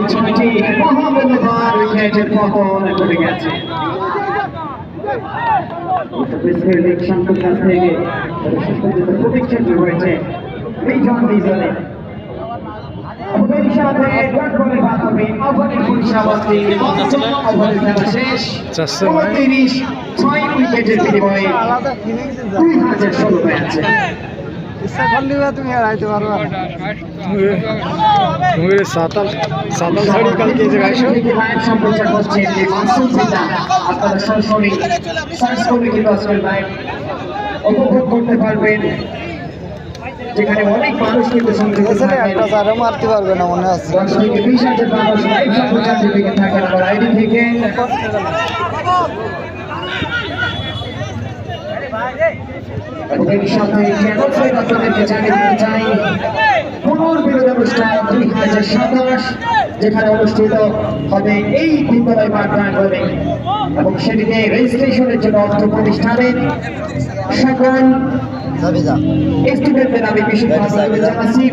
ছয়টি মহামূল্যবান উইকেটের পতন ঘটে গেছে। শান্তর কাছ থেকে প্রতিষ্ঠান হয়েছে রিজন ডিজনে উইকেটের বিনিময়ে 2016 ম্যাচ। তুমি হারাইতে পারবা সাতাল শাড়ি কালকে জায়গায় সম্প্রচার হচ্ছে আপনারা সরাসরি সার্চ করে কিন্তু আজকের লাইভ উপভোগ করতে পারবেন, যেখানে অনেক মানুষ কিন্তু মারতে পারবে না মনে হচ্ছে। 10 থেকে 20,000 মানুষ লাইভ সম্প্রচার থেকে থাকেন আমার আইডি থেকে। এর সাথে আপনাদেরকে জানিয়ে দিতে চাই পুনর্বিরোধ অনুষ্ঠান 2027 যেখানে অনুষ্ঠিত হবে এই বিদ্যালয় মাঠ প্রাঙ্গণে, এবং সেটিতে রেজিস্ট্রেশনের জন্য অর্থ প্রতিষ্ঠানের সকল স্টুডেন্টদের আমি বিশেষ ধন্যবাদ জানাচ্ছি।